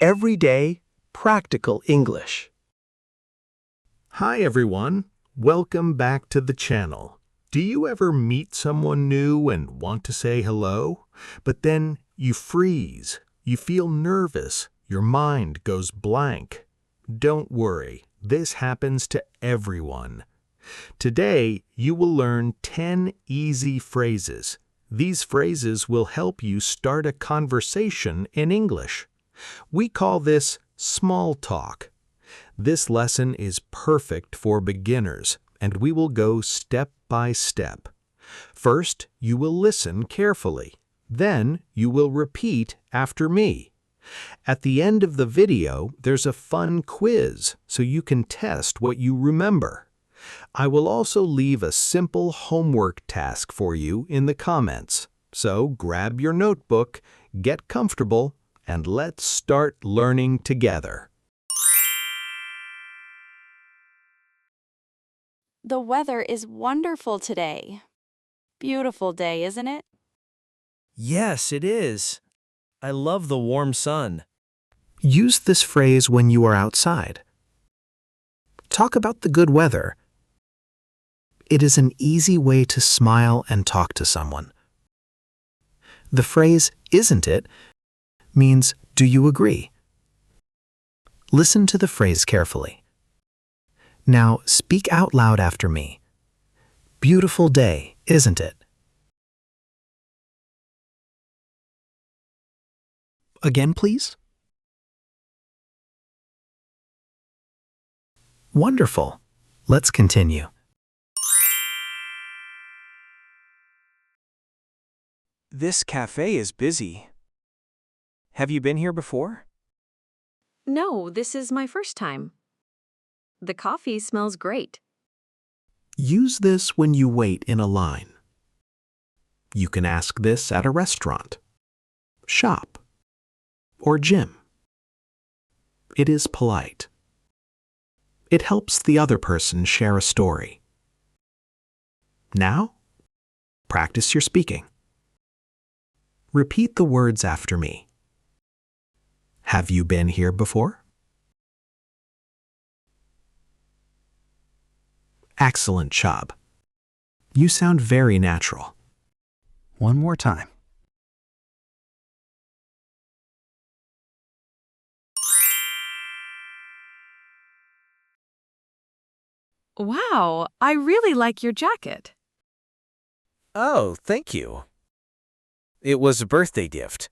Everyday, practical English. Hi everyone, welcome back to the channel. Do you ever meet someone new and want to say hello, but then you freeze, you feel nervous, your mind goes blank? Don't worry, this happens to everyone. Today, you will learn 10 easy phrases. These phrases will help you start a conversation in English. We call this small talk. This lesson is perfect for beginners, and we will go step by step. First, you will listen carefully. Then, you will repeat after me. At the end of the video, there's a fun quiz, so you can test what you remember. I will also leave a simple homework task for you in the comments. So grab your notebook, get comfortable, and let's start learning together. The weather is wonderful today. Beautiful day, isn't it? Yes, it is. I love the warm sun. Use this phrase when you are outside. Talk about the good weather. It is an easy way to smile and talk to someone. The phrase, "isn't it?" means, "Do you agree?" Listen to the phrase carefully. Now, speak out loud after me. Beautiful day, isn't it? Again, please. Wonderful. Let's continue. This cafe is busy. Have you been here before? No, this is my first time. The coffee smells great. Use this when you wait in a line. You can ask this at a restaurant, shop, or gym. It is polite. It helps the other person share a story. Now, practice your speaking. Repeat the words after me. Have you been here before? Excellent job. You sound very natural. One more time. Wow, I really like your jacket. Oh, thank you. It was a birthday gift.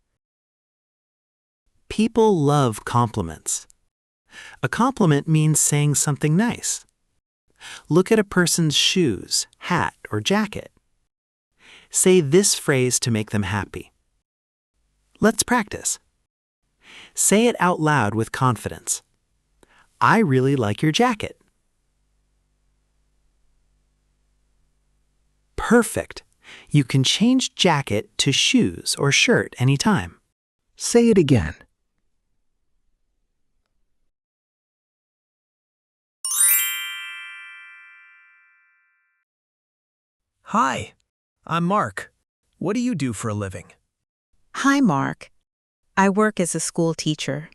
People love compliments. A compliment means saying something nice. Look at a person's shoes, hat, or jacket. Say this phrase to make them happy. Let's practice. Say it out loud with confidence. I really like your jacket. Perfect. You can change jacket to shoes or shirt anytime. Say it again. Hi, I'm Mark. What do you do for a living? Hi, Mark. I work as a school teacher.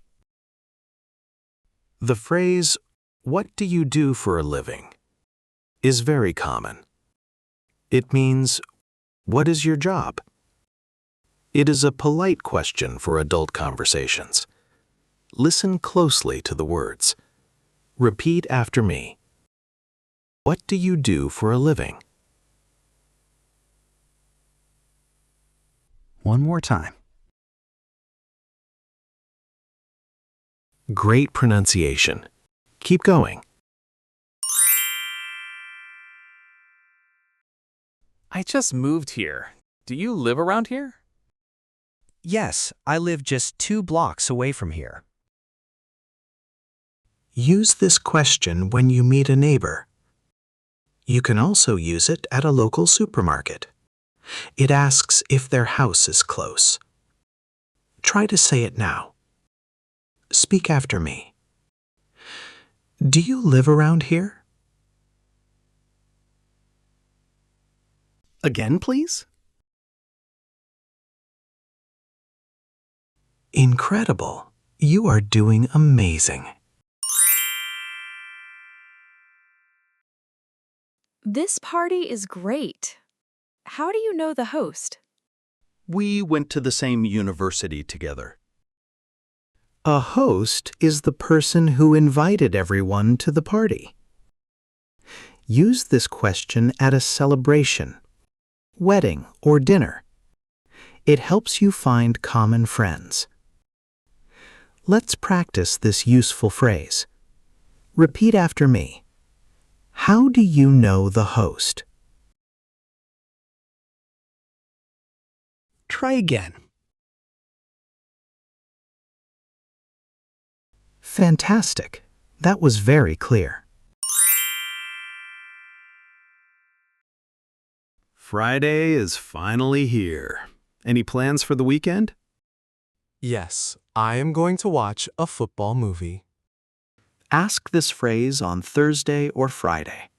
The phrase, "What do you do for a living?" is very common. It means, "What is your job?" It is a polite question for adult conversations. Listen closely to the words. Repeat after me. What do you do for a living? One more time. Great pronunciation. Keep going. I just moved here. Do you live around here? Yes, I live just 2 blocks away from here. Use this question when you meet a neighbor. You can also use it at a local supermarket. It asks if their house is close. Try to say it now. Speak after me. Do you live around here? Again, please. Incredible. You are doing amazing. This party is great. How do you know the host? We went to the same university together. A host is the person who invited everyone to the party. Use this question at a celebration, wedding, or dinner. It helps you find common friends. Let's practice this useful phrase. Repeat after me. How do you know the host? Try again. Fantastic. That was very clear. Friday is finally here. Any plans for the weekend? Yes, I am going to watch a football movie. Ask this phrase on Thursday or Friday.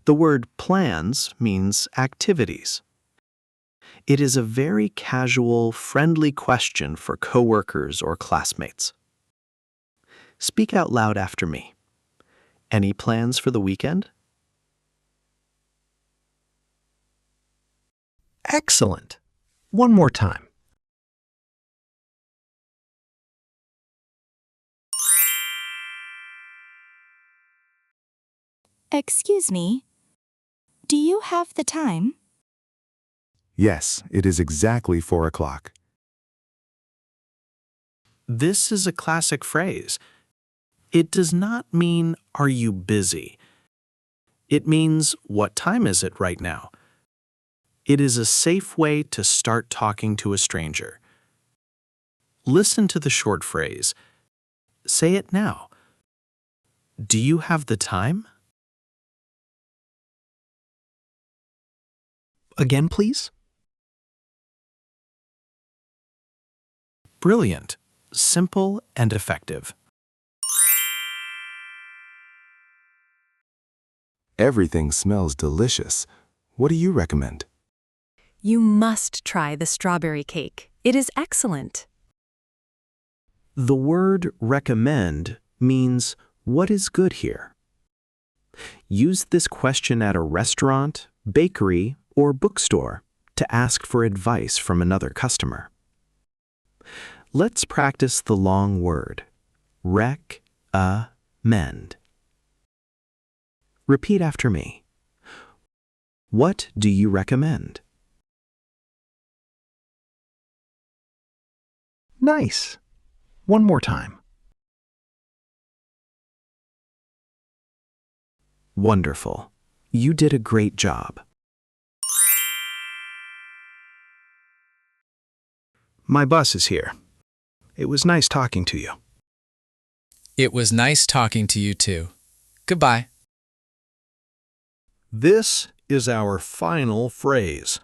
The word plans means activities. It is a very casual, friendly question for coworkers or classmates. Speak out loud after me. Any plans for the weekend? Excellent. One more time. Excuse me. Do you have the time? Yes, it is exactly 4 o'clock. This is a classic phrase. It does not mean, are you busy? It means, what time is it right now? It is a safe way to start talking to a stranger. Listen to the short phrase. Say it now. Do you have the time? Again, please. Brilliant, simple, and effective. Everything smells delicious. What do you recommend? You must try the strawberry cake. It is excellent. The word recommend means what is good here. Use this question at a restaurant, bakery, or bookstore to ask for advice from another customer. Let's practice the long word, rec-a-mend. Repeat after me. What do you recommend? Nice. One more time. Wonderful. You did a great job. My bus is here. It was nice talking to you. It was nice talking to you too. Goodbye. This is our final phrase.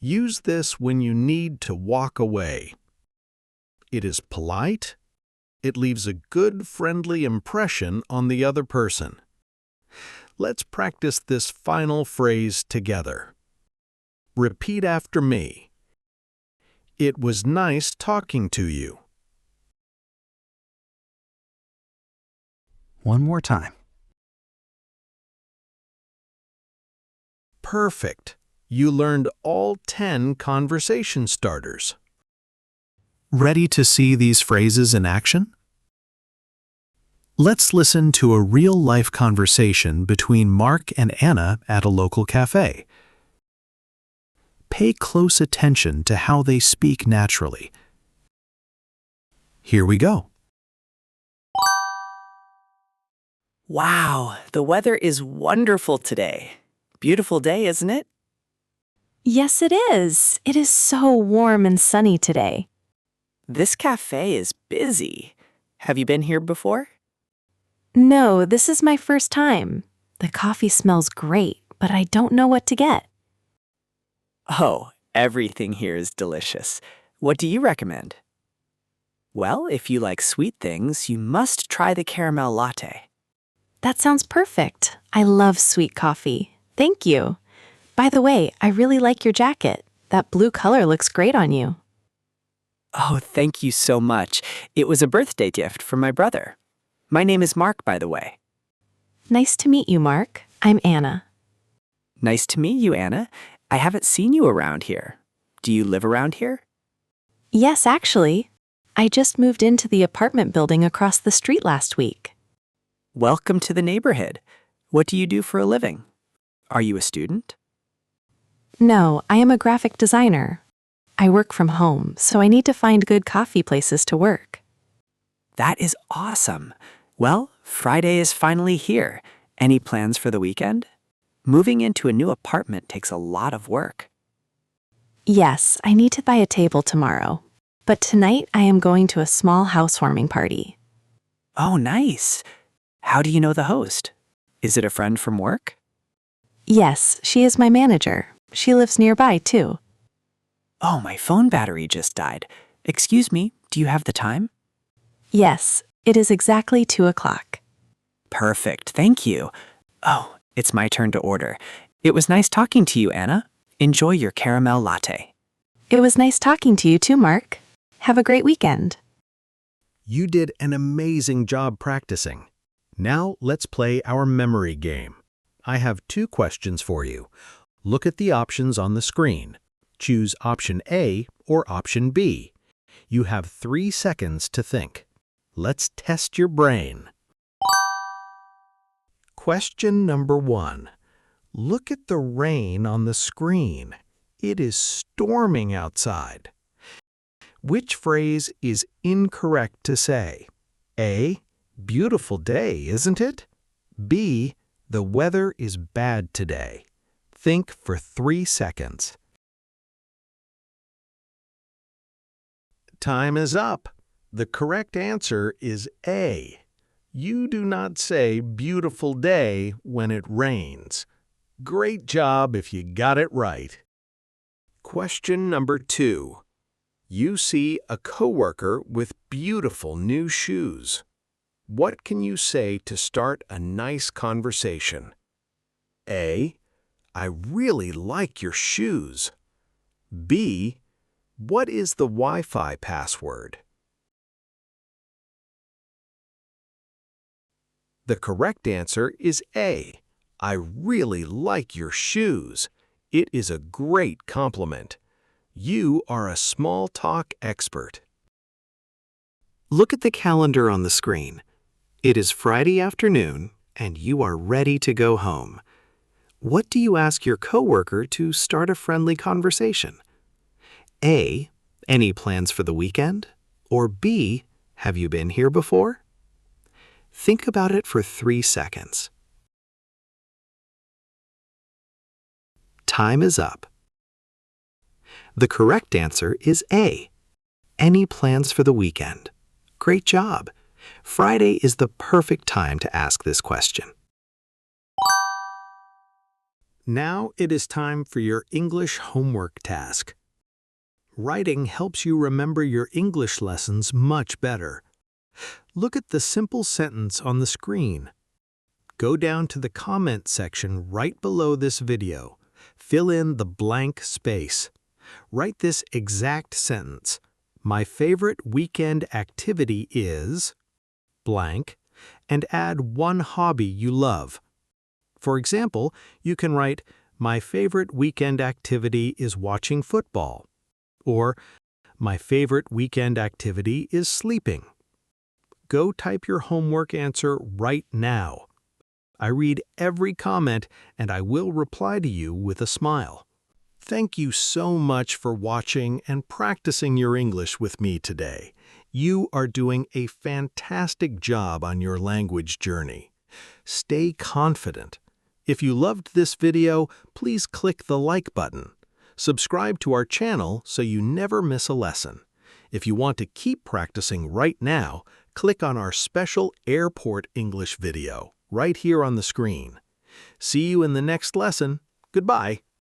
Use this when you need to walk away. It is polite. It leaves a good, friendly impression on the other person. Let's practice this final phrase together. Repeat after me. It was nice talking to you. One more time. Perfect. You learned all 10 conversation starters. Ready to see these phrases in action? Let's listen to a real-life conversation between Mark and Anna at a local cafe. Pay close attention to how they speak naturally. Here we go. Wow, the weather is wonderful today. Beautiful day, isn't it? Yes, it is. It is so warm and sunny today. This cafe is busy. Have you been here before? No, this is my first time. The coffee smells great, but I don't know what to get. Oh, everything here is delicious. What do you recommend? Well, if you like sweet things, you must try the caramel latte. That sounds perfect. I love sweet coffee. Thank you. By the way, I really like your jacket. That blue color looks great on you. Oh, thank you so much. It was a birthday gift from my brother. My name is Mark, by the way. Nice to meet you, Mark. I'm Anna. Nice to meet you, Anna. I haven't seen you around here. Do you live around here? Yes, actually. I just moved into the apartment building across the street last week. Welcome to the neighborhood. What do you do for a living? Are you a student? No, I am a graphic designer. I work from home, so I need to find good coffee places to work. That is awesome. Well, Friday is finally here. Any plans for the weekend? Moving into a new apartment takes a lot of work. Yes, I need to buy a table tomorrow. But tonight I am going to a small housewarming party. Oh, nice. How do you know the host? Is it a friend from work? Yes, she is my manager. She lives nearby, too. Oh, my phone battery just died. Excuse me, do you have the time? Yes, it is exactly 2 o'clock. Perfect, thank you. Oh, it's my turn to order. It was nice talking to you, Anna. Enjoy your caramel latte. It was nice talking to you too, Mark. Have a great weekend. You did an amazing job practicing. Now let's play our memory game. I have 2 questions for you. Look at the options on the screen. Choose option A or option B. You have 3 seconds to think. Let's test your brain. Question number 1. Look at the rain on the screen. It is storming outside. Which phrase is incorrect to say? A. Beautiful day, isn't it? B. The weather is bad today. Think for 3 seconds. Time is up. The correct answer is A. You do not say beautiful day when it rains. Great job if you got it right. Question number 2. You see a coworker with beautiful new shoes. What can you say to start a nice conversation? A. I really like your shoes. B. What is the Wi-Fi password? The correct answer is A. I really like your shoes. It is a great compliment. You are a small talk expert. Look at the calendar on the screen. It is Friday afternoon, and you are ready to go home. What do you ask your coworker to start a friendly conversation? A. Any plans for the weekend? Or B. Have you been here before? Think about it for 3 seconds. Time is up. The correct answer is A. Any plans for the weekend? Great job. Friday is the perfect time to ask this question. Now it is time for your English homework task. Writing helps you remember your English lessons much better. Look at the simple sentence on the screen. Go down to the comment section right below this video. Fill in the blank space. Write this exact sentence. My favorite weekend activity is blank, and add one hobby you love. For example, you can write, my favorite weekend activity is watching football, or my favorite weekend activity is sleeping. Go type your homework answer right now. I read every comment and I will reply to you with a smile. Thank you so much for watching and practicing your English with me today. You are doing a fantastic job on your language journey. Stay confident. If you loved this video, please click the like button. Subscribe to our channel so you never miss a lesson. If you want to keep practicing right now, click on our special airport English video right here on the screen. See you in the next lesson. Goodbye.